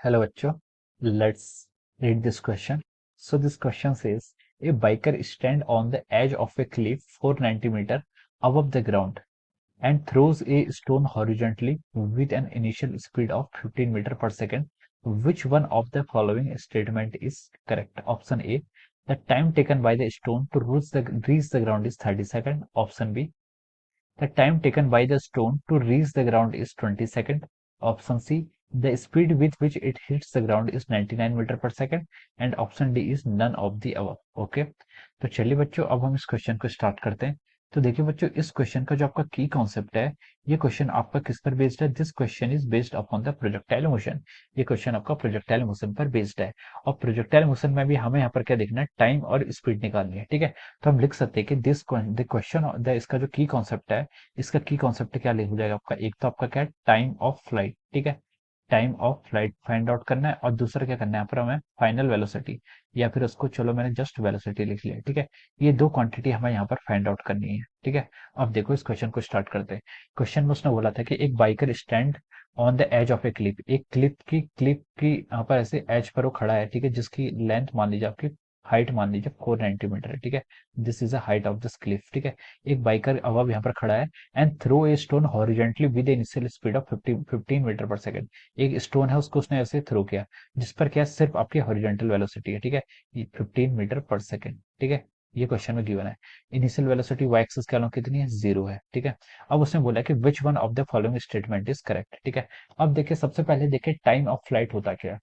Hello, Acho. Let's read this question. So this question says, a biker stand on the edge of a cliff 490 meter above the ground and throws a stone horizontally with an initial speed of 15 meter per second. Which one of the following statement is correct? Option A, the time taken by the stone to reach the ground is 30 seconds. Option B, the time taken by the stone to reach the ground is 20 seconds. Option C, the speed with which it hits the ground is 99 metre पर second and option D is none of the above. Okay, तो चलिए बच्चों, अब हम इस question को start करते हैं। तो देखिए बच्चों, इस क्वेश्चन का जो आपका की कॉन्सेप्ट है, ये क्वेश्चन आपका किस पर बेस्ड है? This question is based upon the projectile motion. ये क्वेश्चन आपका प्रोजेक्टाइल मोशन पर बेस्ड है, और प्रोजेक्टाइल मोशन में भी हमें यहाँ पर क्या देखना है? टाइम और स्पीड निकालनी है। ठीक है, तो हम लिख सकते हैं कि दिस द क्वेश्चन द इसका जो की कॉन्सेप्ट है, इसका की कॉन्सेप्ट क्या हो जाएगा आपका? एक तो आपका क्या है? Time of flight. ठीक है, time of flight find out करना है, और दूसरा क्या करना है यहाँ पर हमें? फाइनल वेलोसिटी, या फिर उसको चलो मैंने जस्ट वेलोसिटी लिख लिया। ठीक है, ये दो क्वांटिटी हमें यहाँ पर फाइंड आउट करनी है। ठीक है, अब देखो इस क्वेश्चन को स्टार्ट करते हैं। क्वेश्चन में उसने बोला था कि एक biker stand on the edge of a cliff, एक क्लिप की यहाँ पर ऐसे एज पर वो खड़ा है। ठीक है, जिसकी लेंथ मान लीजिए आपकी, हाइट मान लीजिए 490 मीटर है। ठीक है, this is the height of this cliff. ठीक है, एक बाइकर अब यहाँ पर खड़ा है and throw a stone horizontally with initial speed of 15 metre पर सेकंड। एक स्टोन है, उसको उसने ऐसे थ्रो किया, जिस पर क्या सिर्फ आपकी हॉरिजेंटल वेलोसिटी है। ठीक है, 15 मीटर पर सेकंड। ठीक है, ये क्वेश्चन में गिवन है। इनिशियल वेलोसिटी वाई एक्सिस के अलोंग कितनी है? 0 है। ठीक है, अब उसने बोला कि which one of the following statement is correct. ठीक है, अब देखिए सबसे पहले देखिए टाइम ऑफ फ्लाइट होता क्या है।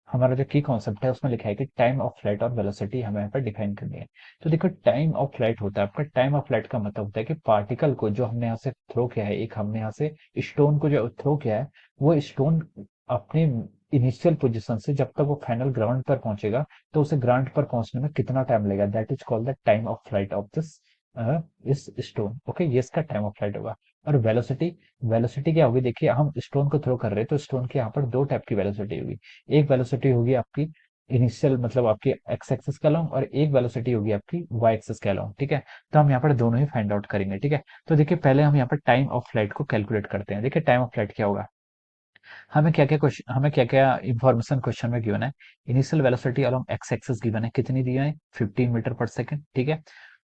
हमारा जो की कॉन्सेप्ट है उसमें लिखा है कि टाइम ऑफ फ्लाइट और वेलोसिटी हमें यहाँ पर डिफाइन करनी है। तो देखो टाइम ऑफ फ्लाइट होता है आपका, टाइम ऑफ फ्लाइट का मतलब होता है कि पार्टिकल को जो हमने यहाँ से थ्रो किया है, एक हमने यहाँ से स्टोन को जो थ्रो किया है, वो स्टोन अपने इनिशियल पोजीशन से जब तक वो फाइनल ग्राउंड पर पहुंचेगा, तो उसे ग्राउंड पर पहुंचने में कितना टाइम लगेगा, that is called the time of flight of this इस स्टोन। ओके, ये इसका टाइम ऑफ फ्लाइट होगा। और वेलोसिटी, वेलोसिटी क्या होगी? देखिए हम स्टोन को थ्रो कर रहे हैं, तो स्टोन की यहाँ पर दो टाइप की वेलोसिटी होगी। एक वेलोसिटी होगी आपकी इनिशियल, मतलब आपकी एक्स एक्सिस के अलोंग, और एक वेलोसिटी होगी आपकी वाई एक्सिस के अलोंग। ठीक है, तो हम यहाँ पर दोनों ही फाइंड आउट करेंगे। ठीक है, तो देखिए पहले हम यहाँ पर टाइम ऑफ फ्लाइट को कैलकुलेट करते हैं। देखिए टाइम ऑफ फ्लाइट क्या होगा? हमें क्या क्या इंफॉर्मेशन क्वेश्चन में गिवन है? Initial velocity along x axis given है, कितनी दी है? 15 मीटर पर सेकंड। ठीक है,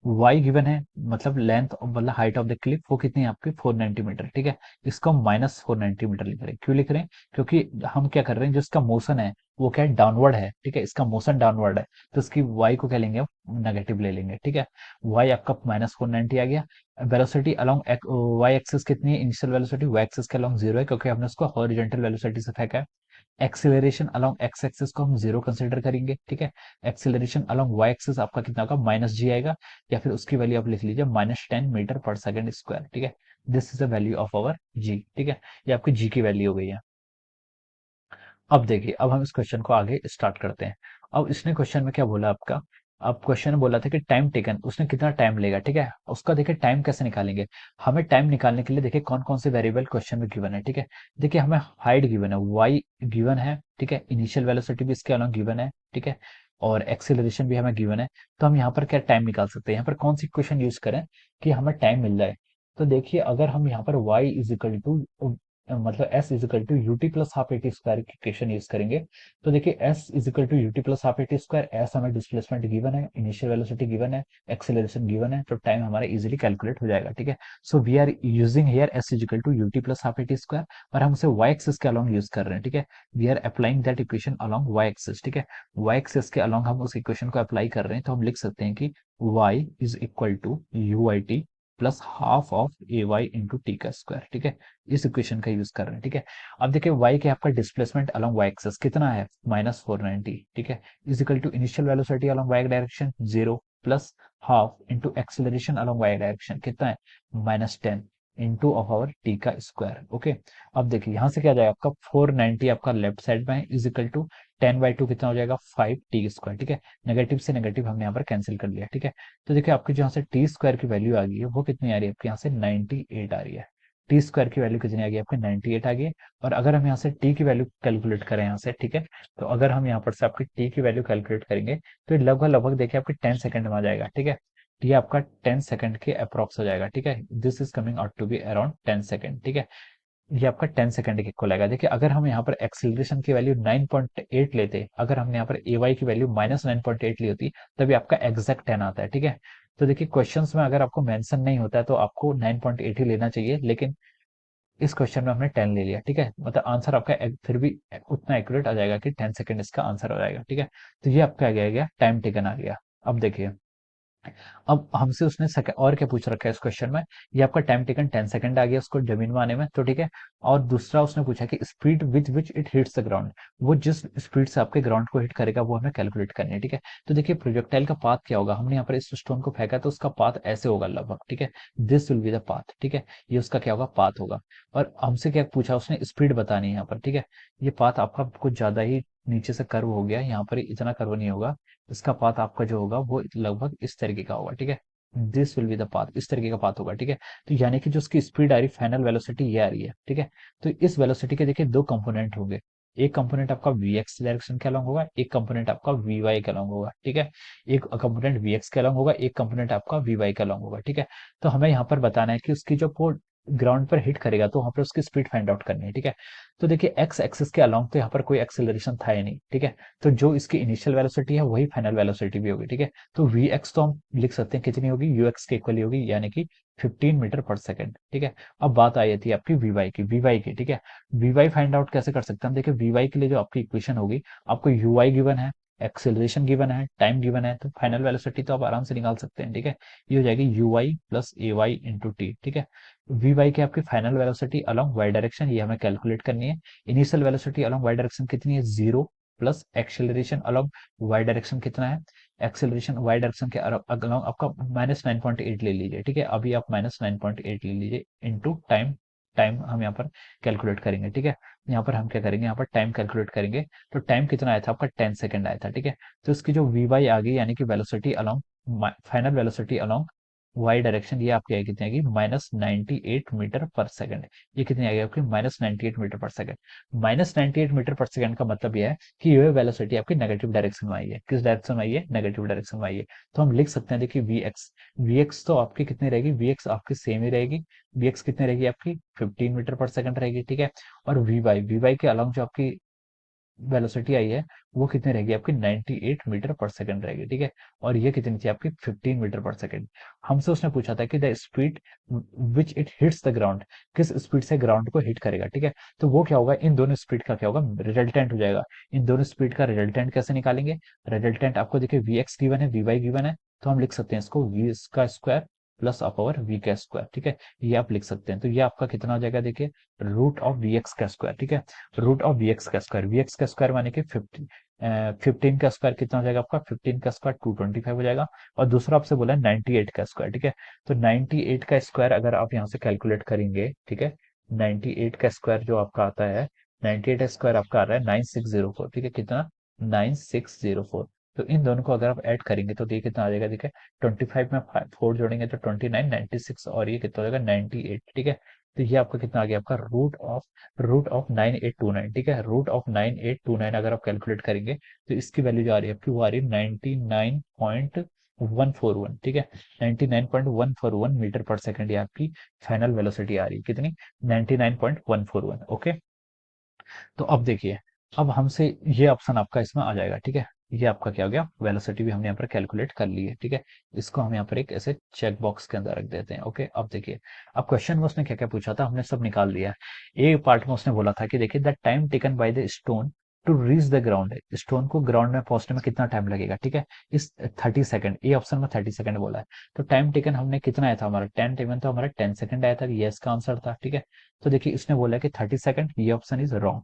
वाई गिवन है, मतलब लेंथ मतलब हाइट ऑफ द क्लिफ, वो कितनी है आपकी? 490 मीटर। ठीक है, इसको हम माइनस 490 मीटर लिख रहे हैं। क्यों लिख रहे हैं? क्योंकि हम क्या कर रहे हैं, जो इसका मोशन है वो क्या है? डाउनवर्ड है। ठीक है, इसका मोशन डाउनवर्ड है, तो इसकी वाई को क्या लेंगे? नेगेटिव ले लेंगे। ठीक है, वाई आपका माइनस 490 आ गया। वेलोसिटी अलोंग वाई एक्सिस कितनी है? इनिशियल वेलोसिटी वाई एक्सिस के अलोंग 0 है, क्योंकि हमने उसको हॉरिजॉन्टल वेलोसिटी से फेंका है। एक्सेलरेशन अलोंग एक्स एक्सिस को हम 0 कंसिडर करेंगे। ठीक है, एक्सेलरेशन अलोंग वाई एक्सिस आपका कितना होगा? माइनस जी आएगा, या फिर उसकी वैल्यू आप लिख लीजिए -10 मीटर पर सेकंड स्क्वायर। ठीक है, this is the value of our g. ठीक है, ये आपकी जी की वैल्यू हो गई है। अब देखिए, अब हम इस क्वेश्चन को आगे स्टार्ट करते हैं। अब इसने क्वेश्चन में क्या बोला आपका? अब क्वेश्चन में बोला था कि टाइम टेकन, उसने कितना टाइम लेगा। ठीक है, उसका देखिए टाइम कैसे निकालेंगे? हमें टाइम निकालने के लिए देखिए कौन कौन से वेरिएबल क्वेश्चन में गिवन है। ठीक है, देखिए हमें हाइट गिवन है, वाई गिवन है। ठीक है, इनिशियल वेलोसिटी भी इसके अलॉन्ग गिवन है। ठीक है, और एक्सेलरेशन भी हमें गिवन है। तो हम यहाँ पर क्या टाइम निकाल सकते हैं? यहाँ पर कौन सी क्वेश्चन यूज करें कि हमें टाइम मिल जाए? तो देखिए अगर हम यहाँ पर y इज इक्वल टू, मतलब s is equal to UT plus half eighty square की इक्वेशन यूज करेंगे, तो देखिए s is equal to UT plus half eighty square. S हमें डिस्प्लेसमेंट गिवन है, इनिशियल वेलोसिटी गिवन है, एक्सेलरेशन गिवन है, तो टाइम हमारा इजीली कैलकुलेट हो जाएगा। ठीक है, so we are using here s is equal to UT plus half eighty square, और हम उसे y एक्सिस के अलॉन्ग यूज कर रहे हैं। ठीक है, we are applying that equation along y axis. ठीक है, y एक्सिस के अलॉन्ग हम उस इक्वेशन को अप्लाई कर रहे हैं, तो हम लिख सकते हैं कि y is equal to u i t plus half of a y into t का स्क्वायर। ठीक है, इस इक्वेशन का यूज कर रहे हैं। ठीक है, अब देखिए y के आपका डिस्प्लेसमेंट अलॉन्ग y एक्सिस कितना है? -490। ठीक है, is equal to initial velocity along y direction 0 plus half into acceleration along y direction कितना है? -10 इंटू ऑफ आवर टी का स्क्वायर। ओके, अब देखिए यहाँ से क्या जाएगा आपका? 490 आपका लेफ्ट साइड में है, इज इक्वल टू 10/2 कितना हो जाएगा? 5 टी स्क्वायर। ठीक है, नेगेटिव से नेगेटिव हमने यहाँ पर कैंसिल कर लिया। ठीक है, तो देखिए आपकी जो यहाँ से टी स्क्वायर की वैल्यू आ गई है, वो कितनी आ रही है आपके? यहाँ से 98 आ रही है। टी स्क्वायर की वैल्यू कितनी आ गई आपकी? 98 आ गई है। और अगर हम यहाँ से टी की वैल्यू कैलकुलेट करें यहाँ से, ठीक है, तो अगर हम यहाँ पर से आपकी टी की वैल्यू कैलकुलेट करेंगे, तो ये लगभग लगभग देखिए आपकी 10 सेकंड में आ जाएगा। ठीक है, टी आपका 10 सेकंड के अप्रोक्स हो जाएगा। ठीक है, this is coming out to be around 10 second. ठीक है, ये आपका 10 सेकंड के इक्वल आएगा। देखिए अगर हम यहाँ पर एक्सीलरेशन की वैल्यू 9.8 लेते, अगर हमने यहाँ पर ए वाई की वैल्यू -9.8 ली होती, तभी आपका एग्जैक्ट 10 आता है। ठीक है, तो देखिए क्वेश्चंस में अगर आपको मेंशन नहीं होता है तो आपको 9.8 ही लेना चाहिए, लेकिन इस क्वेश्चन में हमने 10 ले लिया। ठीक है, मतलब आंसर आपका फिर भी उतना एक्यूरेट आ जाएगा कि 10 सेकंड इसका आंसर हो जाएगा। ठीक है, तो ये आपका आ गया टाइम टेकन आ गया। अब देखिए, अब हमसे उसने और क्या पूछ रखा है इस क्वेश्चन में, ये आपका टाइम टेकन 10 सेकंड आ गया उसको जमीन में आने में, तो ठीक है। और दूसरा उसने पूछा कि speed with which it hits the ground, वो जिस स्पीड से आपके ग्राउंड को हिट करेगा वो हमें कैलकुलेट करनी है। ठीक है, तो देखिए प्रोजेक्टाइल का पाथ क्या होगा, हमने यहाँ पर इस स्टोन को फेंका तो उसका पाथ ऐसे होगा लगभग। ठीक है, this will be the path. ठीक है, ये उसका क्या होगा, पाथ होगा। और हमसे क्या पूछा उसने, स्पीड बतानी है यहाँ पर। ठीक है, ये पाथ आपका कुछ ज्यादा ही नीचे से कर्व हो गया, यहाँ पर इतना कर्व नहीं होगा। इसका पाथ आपका जो होगा वो लगभग इस तरीके का होगा। ठीक है, this will be the path, इस तरीके का पाथ होगा। ठीक है, तो यानी कि जो उसकी स्पीड आ रही, फाइनल वेलोसिटी ये आ रही है। ठीक है, तो इस वेलोसिटी के देखिए दो कंपोनेंट होंगे, एक कंपोनेंट आपका वीएक्स डायरेक्शन के अलॉन्ग होगा, एक कंपोनेंट आपका वीवाई के अलॉन्ग होगा। ठीक है, एक कंपोनेंट वीएक्स के अलॉन्ग होगा, एक कंपोनेंट आपका वीवाई के अलॉन्ग होगा। ठीक है, तो हमें यहाँ पर बताना है कि उसकी जो वो ग्राउंड पर हिट करेगा तो वहां पर उसकी स्पीड फाइंड आउट करनी है। ठीक है, तो देखिए एक्स एक्सिस के अलॉन्ग तो यहाँ पर कोई एक्सेलरेशन था ही नहीं। ठीक है, तो जो इसकी इनिशियल वेलोसिटी है वही फाइनल वेलोसिटी भी होगी। ठीक है, तो वी एक्स तो हम लिख सकते हैं कितनी होगी, यू एक्स के इक्वली होगी, यानी कि 15 मीटर पर सेकंड। ठीक है, अब बात आई थी आपकी वी की, ठीक है, वी फाइंड आउट कैसे कर सकते हैं हम, देखिए वी के लिए जो आपकी इक्वेशन होगी, आपको यू गिवन है, एक्सेलरेशन गिवन है, टाइम गिवन है, तो फाइनल वेलोसिटी तो आप आराम से निकाल सकते हैं। ठीक है, ये हो जाएगी u y plus a y into t. ठीक है, वी की आपकी final velocity along y direction, ये हमें कैलकुलेट करनी है। Initial velocity along y direction कितनी है, 0, plus acceleration along y direction कितना है, एक्सेलरेशन वाई डायरेक्शन के अलॉन्ग आपका -9.8 ले लीजिए। ठीक है, अभी आप -9.8 ले लीजिए इंटू टाइम। टाइम हम यहाँ पर कैलकुलेट करेंगे। ठीक है, यहाँ पर हम क्या करेंगे, यहाँ पर टाइम कैलकुलेट करेंगे। तो टाइम कितना आया था आपका, 10 सेकंड आया था। ठीक है, तो इसकी जो वी वाई आ गई, यानी कि velocity along, final velocity along y direction, ये आपकी आएगी कितनी आएगी, -98 मीटर पर सेकंड। ये कितनी आएगी आपकी, -98 मीटर पर सेकंड। -98 मीटर पर सेकंड का मतलब ये है कि ये वेलोसिटी आपकी नेगेटिव डायरेक्शन में आई है। किस डायरेक्शन में आई है, नेगेटिव डायरेक्शन में आई है। तो हम लिख सकते हैं, देखिए वी एक्स तो आपकी कितनी रहेगी, वी एक्स आपकी सेम ही रहेगी। वी एक्स कितनी रहेगी आपकी, 15 मीटर पर सेकंड रहेगी। ठीक है, और वी वाई के अलॉन्ग जो आपकी वेलोसिटी आई है वो कितनी रहेगी आपकी, 98 मीटर पर सेकंड रहेगी। ठीक है, और ये कितनी थी आपकी, 15 मीटर पर सेकंड। हमसे उसने पूछा था कि the speed which it hits the ground, किस स्पीड से ग्राउंड को हिट करेगा। ठीक है, तो वो क्या होगा, इन दोनों स्पीड का क्या होगा, रिजल्टेंट हो जाएगा। इन दोनों स्पीड का रिजल्टेंट कैसे निकालेंगे, रिजल्टेंट आपको देखिए वी एक्स गिवन है, वी वाई गिवन है, तो हम लिख सकते हैं इसको वी का स्क्वायर प्लस अपावर वी का स्क्वायर। ठीक है, ये आप लिख सकते हैं। तो ये आपका कितना हो जाएगा, देखिए रूट ऑफ वी एक्स का स्क्वायर। ठीक है, रूट ऑफ वी एक्स का स्क्वायर माने कि 15 का स्क्वायर कितना हो जाएगा आपका, 15 का स्क्वायर 225 हो जाएगा। और दूसरा आपसे बोला है 98 का स्क्वायर। ठीक है, तो 98 का स्क्वायर अगर आप यहाँ से कैलकुलेट करेंगे, ठीक है, 98 का स्क्वायर जो आपका आता है, 98 का स्क्वायर आपका आ रहा है 9604। ठीक है, कितना, 9604। तो इन दोनों को अगर आप ऐड करेंगे तो देखिए कितना आ जाएगा, देखिए 25 में 4 जोड़ेंगे तो 29, 96 और ये कितना हो जाएगा, 98। ठीक है, तो ये आपका कितना आ गया, आपका रूट ऑफ 9829। ठीक है, रूट ऑफ 9829 अगर आप कैलकुलेट करेंगे तो इसकी वैल्यू जो आ रही है आपकी, वो आ रही है 99.141। ठीक है, 99.141 मीटर पर सेकंड ये आपकी फाइनल वेलोसिटी आ रही है, कितनी, 99.141। ओके, तो अब देखिए, अब हमसे ये ऑप्शन आपका इसमें आ जाएगा। ठीक है, ये आपका क्या हो गया, वेलोसिटी भी हमने यहाँ पर कैलकुलेट कर ली है। ठीक है, इसको हम यहाँ पर एक ऐसे चेक बॉक्स के अंदर रख देते हैं। ओके, अब देखिए, अब क्वेश्चन में उसने क्या क्या पूछा था हमने सब निकाल लिया है। ए पार्ट में उसने बोला था कि देखिए the time taken by the stone to reach the ground, stone को ग्राउंड में पहुंचने में कितना टाइम लगेगा। ठीक है, इस 30 सेकंड, ए ऑप्शन में 30 सेकंड बोला है। तो टाइम टेकन हमने कितना आया था, हमारा 10 टेकन तो हमारा 10 सेकंड आया था, ये इसका आंसर था। ठीक है, तो देखिए इसने बोला है कि 30 सेकंड, ये option is wrong.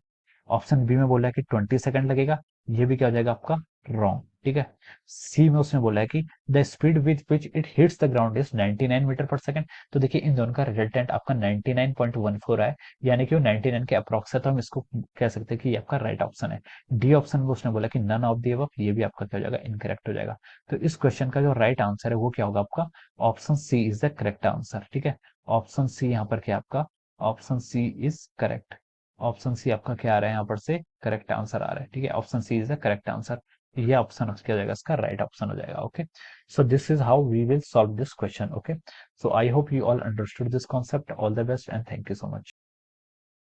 Option B में बोला है कि 20 सेकंड लगेगा, ये भी क्या हो जाएगा आपका, रॉन्ग। ठीक है, सी में उसने बोला है कि the speed with which it hits the ground is 99 metre पर सेकंड। तो देखिए इन दोनों का रिजल्टेंट आपका 99.14 है, यानी कि वो 99 के अप्रोक्स है, तो हम इसको कह सकते हैं कि ये आपका राइट ऑप्शन है। डी ऑप्शन में उसने बोला कि नन ऑफ दी अबव, ये भी आपका क्या हो जाएगा, इनकरेक्ट हो जाएगा। तो इस क्वेश्चन का जो राइट आंसर है वो क्या होगा आपका, option C is the correct answer. ठीक है, ऑप्शन सी यहाँ पर क्या आपका, option C is correct. Option C आपका क्या आ रहा है यहाँ पर से, करेक्ट आंसर आ रहा है। ठीक है, option C is the correct answer. ये ऑप्शन क्या हो जाएगा, इसका राइट ऑप्शन हो जाएगा। Okay, so this is how we will solve this question. Okay, so I hope you all understood this concept. All the best and thank you so much.